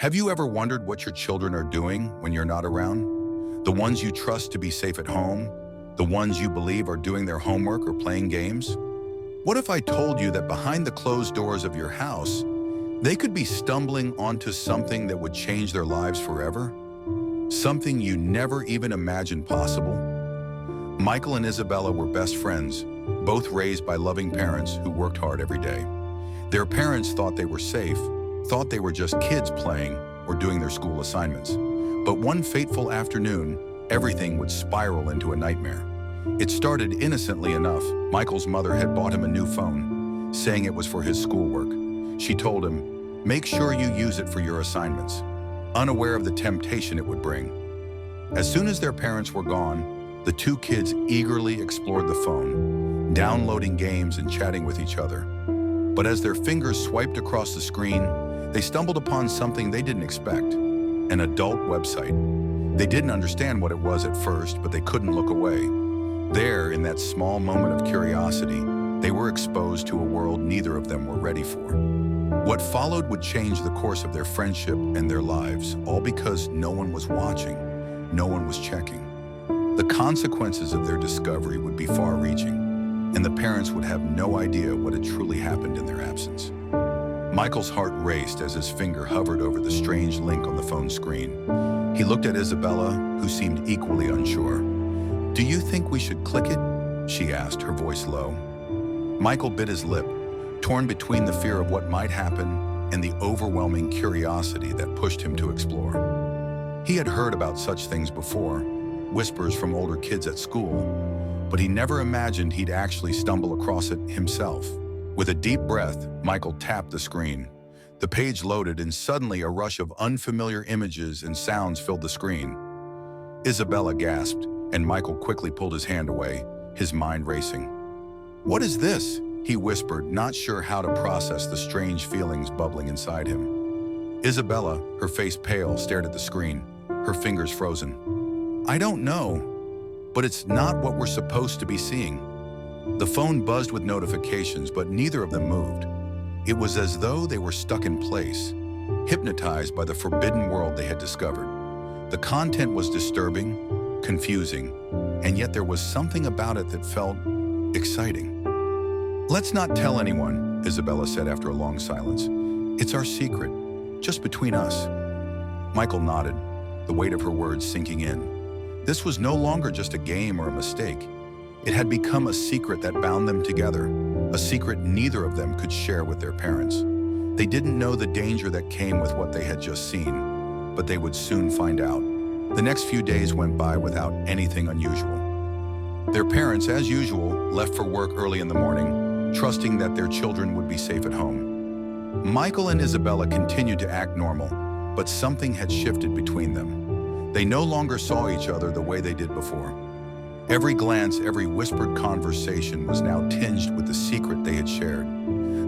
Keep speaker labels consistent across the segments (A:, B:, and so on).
A: Have you ever wondered what your children are doing when you're not around? The ones you trust to be safe at home? The ones you believe are doing their homework or playing games? What if I told you that behind the closed doors of your house, they could be stumbling onto something that would change their lives forever? Something you never even imagined possible? Michael and Isabella were best friends, both raised by loving parents who worked hard every day. Their parents thought they were safe, thought they were just kids playing or doing their school assignments. But one fateful afternoon, everything would spiral into a nightmare. It started innocently enough. Michael's mother had bought him a new phone, saying it was for his schoolwork. She told him, "Make sure you use it for your assignments," unaware of the temptation it would bring. As soon as their parents were gone, the two kids eagerly explored the phone, downloading games and chatting with each other. But as their fingers swiped across the screen, they stumbled upon something they didn't expect, an adult website. They didn't understand what it was at first, but they couldn't look away. There, in that small moment of curiosity, they were exposed to a world neither of them were ready for. What followed would change the course of their friendship and their lives, all because no one was watching, no one was checking. The consequences of their discovery would be far-reaching, and the parents would have no idea what had truly happened in their absence. Michael's heart raced as his finger hovered over the strange link on the phone screen. He looked at Isabella, who seemed equally unsure. "Do you think we should click it?" she asked, her voice low. Michael bit his lip, torn between the fear of what might happen and the overwhelming curiosity that pushed him to explore. He had heard about such things before, whispers from older kids at school, but he never imagined he'd actually stumble across it himself. With a deep breath, Michael tapped the screen. The page loaded, and suddenly a rush of unfamiliar images and sounds filled the screen. Isabella gasped, and Michael quickly pulled his hand away, his mind racing. "What is this?" he whispered, not sure how to process the strange feelings bubbling inside him. Isabella, her face pale, stared at the screen, her fingers frozen. "I don't know, but it's not what we're supposed to be seeing." The phone buzzed with notifications, but neither of them moved. It was as though they were stuck in place, hypnotized by the forbidden world they had discovered. The content was disturbing, confusing, and yet there was something about it that felt exciting. "Let's not tell anyone," Isabella said after a long silence. "It's our secret, just between us." Michael nodded, the weight of her words sinking in. This was no longer just a game or a mistake. It had become a secret that bound them together, a secret neither of them could share with their parents. They didn't know the danger that came with what they had just seen, but they would soon find out. The next few days went by without anything unusual. Their parents, as usual, left for work early in the morning, trusting that their children would be safe at home. Michael and Isabella continued to act normal, but something had shifted between them. They no longer saw each other the way they did before. Every glance, every whispered conversation was now tinged with the secret they had shared.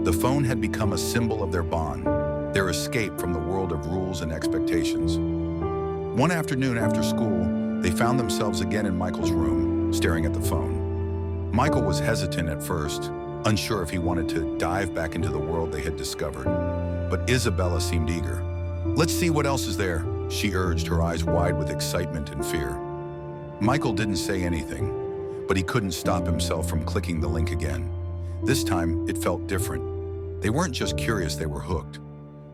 A: The phone had become a symbol of their bond, their escape from the world of rules and expectations. One afternoon after school, they found themselves again in Michael's room, staring at the phone. Michael was hesitant at first, unsure if he wanted to dive back into the world they had discovered. But Isabella seemed eager. "Let's see what else is there," she urged, her eyes wide with excitement and fear. Michael didn't say anything, but he couldn't stop himself from clicking the link again. This time, it felt different. They weren't just curious, they were hooked.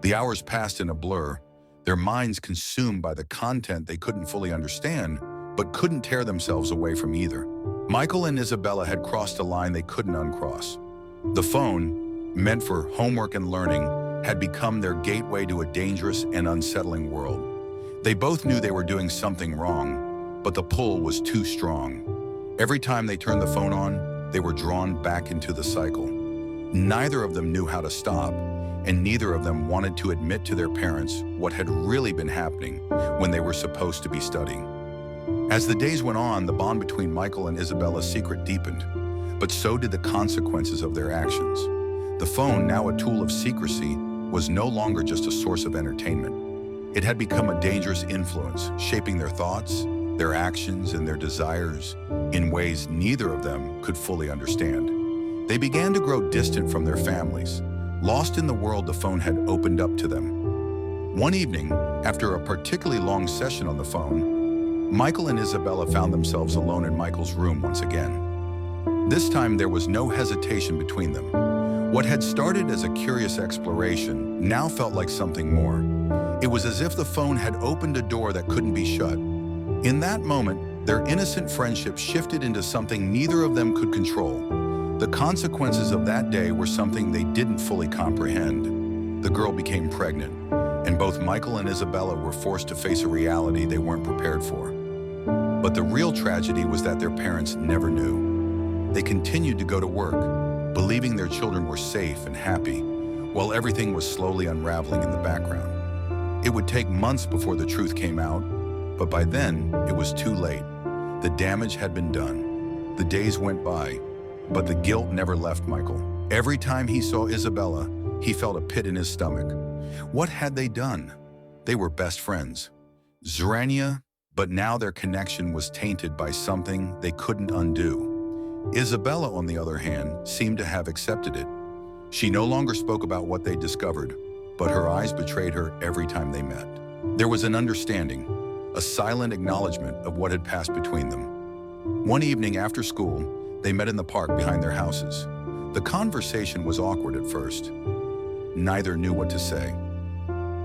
A: The hours passed in a blur, their minds consumed by the content they couldn't fully understand, but couldn't tear themselves away from either. Michael and Isabella had crossed a line they couldn't uncross. The phone, meant for homework and learning, had become their gateway to a dangerous and unsettling world. They both knew they were doing something wrong, but the pull was too strong. Every time they turned the phone on, they were drawn back into the cycle. Neither of them knew how to stop, and neither of them wanted to admit to their parents what had really been happening when they were supposed to be studying. As the days went on, the bond between Michael and Isabella's secret deepened, but so did the consequences of their actions. The phone, now a tool of secrecy, was no longer just a source of entertainment. It had become a dangerous influence, shaping their thoughts, their actions, and their desires in ways neither of them could fully understand. They began to grow distant from their families, lost in the world the phone had opened up to them. One evening, after a particularly long session on the phone, Michael and Isabella found themselves alone in Michael's room once again. This time there was no hesitation between them. What had started as a curious exploration now felt like something more. It was as if the phone had opened a door that couldn't be shut. In that moment, their innocent friendship shifted into something neither of them could control. The consequences of that day were something they didn't fully comprehend. The girl became pregnant, and both Michael and Isabella were forced to face a reality they weren't prepared for. But the real tragedy was that their parents never knew. They continued to go to work, believing their children were safe and happy, while everything was slowly unraveling in the background. It would take months before the truth came out, but by then, it was too late. The damage had been done. The days went by, but the guilt never left Michael. Every time he saw Isabella, he felt a pit in his stomach. What had they done? They were best friends. Zrania, but now their connection was tainted by something they couldn't undo. Isabella, on the other hand, seemed to have accepted it. She no longer spoke about what they discovered, but her eyes betrayed her every time they met. There was an understanding, a silent acknowledgement of what had passed between them. One evening after school, they met in the park behind their houses. The conversation was awkward at first. Neither knew what to say.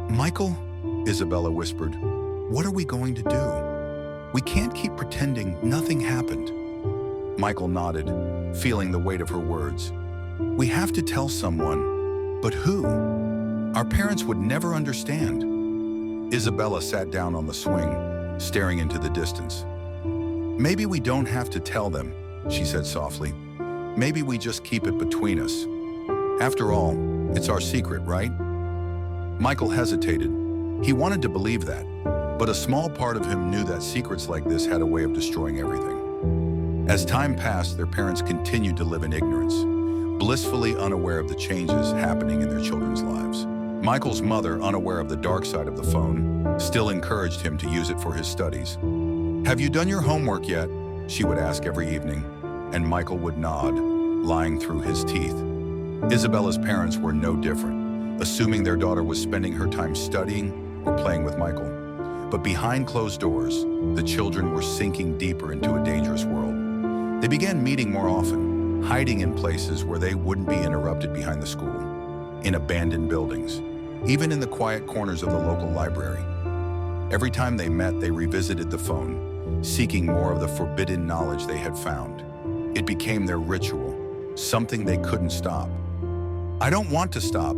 A: "Michael," Isabella whispered, "what are we going to do? We can't keep pretending nothing happened." Michael nodded, feeling the weight of her words. "We have to tell someone, but who? Our parents would never understand." Isabella sat down on the swing, staring into the distance. "Maybe we don't have to tell them," she said softly. "Maybe we just keep it between us. After all, it's our secret, right?" Michael hesitated. He wanted to believe that, but a small part of him knew that secrets like this had a way of destroying everything. As time passed, their parents continued to live in ignorance, blissfully unaware of the changes happening in their children's lives. Michael's mother, unaware of the dark side of the phone, still encouraged him to use it for his studies. "Have you done your homework yet?" she would ask every evening, and Michael would nod, lying through his teeth. Isabella's parents were no different, assuming their daughter was spending her time studying or playing with Michael. But behind closed doors, the children were sinking deeper into a dangerous world. They began meeting more often, hiding in places where they wouldn't be interrupted behind the school, in abandoned buildings, even in the quiet corners of the local library. Every time they met, they revisited the phone, seeking more of the forbidden knowledge they had found. It became their ritual, something they couldn't stop. "I don't want to stop,"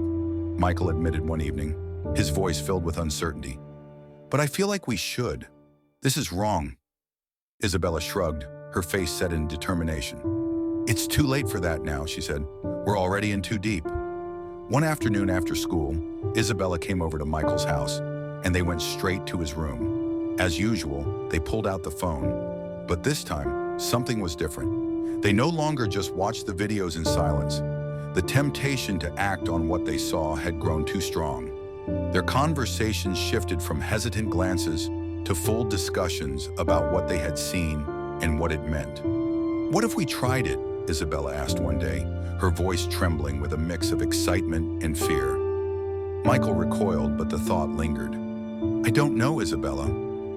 A: Michael admitted one evening, his voice filled with uncertainty. "But I feel like we should. This is wrong." Isabella shrugged, her face set in determination. "It's too late for that now," she said. "We're already in too deep." One afternoon after school, Isabella came over to Michael's house, and they went straight to his room. As usual, they pulled out the phone, but this time, something was different. They no longer just watched the videos in silence. The temptation to act on what they saw had grown too strong. Their conversations shifted from hesitant glances to full discussions about what they had seen and what it meant. "What if we tried it?" Isabella asked one day, her voice trembling with a mix of excitement and fear. Michael recoiled, but the thought lingered. "I don't know, Isabella.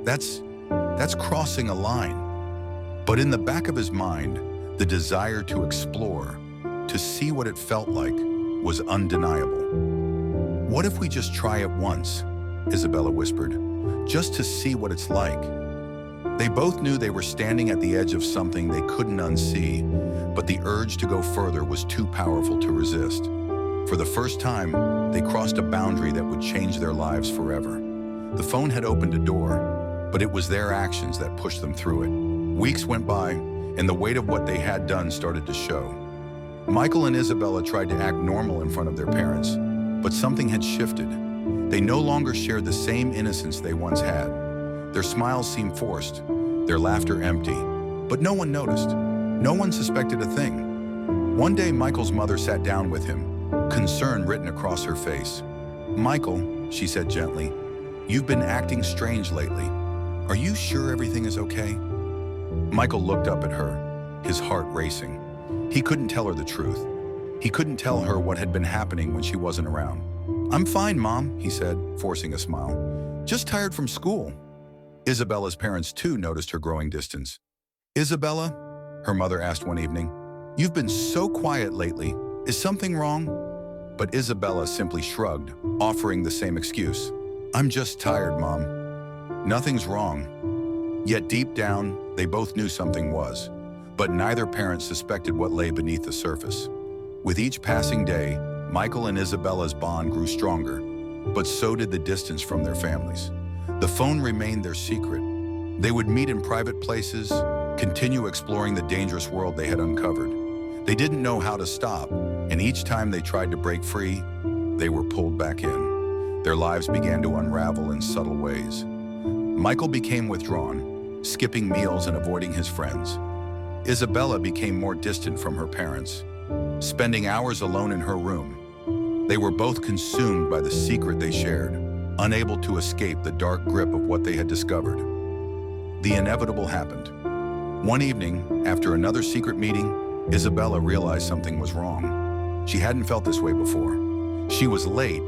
A: That's crossing a line." But in the back of his mind, the desire to explore, to see what it felt like, was undeniable. "What if we just try it once?" Isabella whispered, "just to see what it's like." They both knew they were standing at the edge of something they couldn't unsee, but the urge to go further was too powerful to resist. For the first time, they crossed a boundary that would change their lives forever. The phone had opened a door, but it was their actions that pushed them through it. Weeks went by, and the weight of what they had done started to show. Michael and Isabella tried to act normal in front of their parents, but something had shifted. They no longer shared the same innocence they once had. Their smiles seemed forced, their laughter empty, but no one noticed. No one suspected a thing. One day, Michael's mother sat down with him, concern written across her face. "Michael," she said gently, "you've been acting strange lately. Are you sure everything is okay?" Michael looked up at her, his heart racing. He couldn't tell her the truth. He couldn't tell her what had been happening when she wasn't around. "I'm fine, Mom," he said, forcing a smile. "Just tired from school." Isabella's parents, too, noticed her growing distance. "Isabella," her mother asked one evening, "you've been so quiet lately. Is something wrong?" But Isabella simply shrugged, offering the same excuse. "I'm just tired, Mom." Nothing's wrong. Yet deep down, they both knew something was. But neither parent suspected what lay beneath the surface. With each passing day, Michael and Isabella's bond grew stronger, but so did the distance from their families. The phone remained their secret. They would meet in private places, continue exploring the dangerous world they had uncovered. They didn't know how to stop, and each time they tried to break free, they were pulled back in. Their lives began to unravel in subtle ways. Michael became withdrawn, skipping meals and avoiding his friends. Isabella became more distant from her parents, spending hours alone in her room. They were both consumed by the secret they shared, unable to escape the dark grip of what they had discovered. The inevitable happened. One evening, after another secret meeting, Isabella realized something was wrong. She hadn't felt this way before. She was late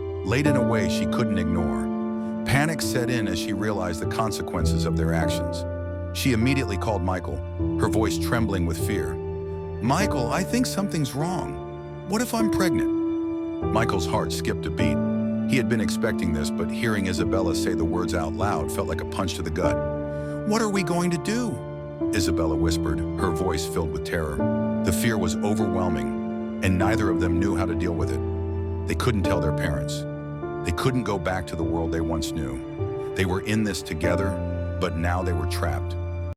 A: in a way she couldn't ignore. Panic set in as she realized the consequences of their actions. She immediately called Michael, her voice trembling with fear. "Michael, I think something's wrong. What if I'm pregnant?" Michael's heart skipped a beat. He had been expecting this, but hearing Isabella say the words out loud felt like a punch to the gut. "What are we going to do?" Isabella whispered, her voice filled with terror. The fear was overwhelming, and neither of them knew how to deal with it. They couldn't tell their parents. They couldn't go back to the world they once knew. They were in this together, but now they were trapped.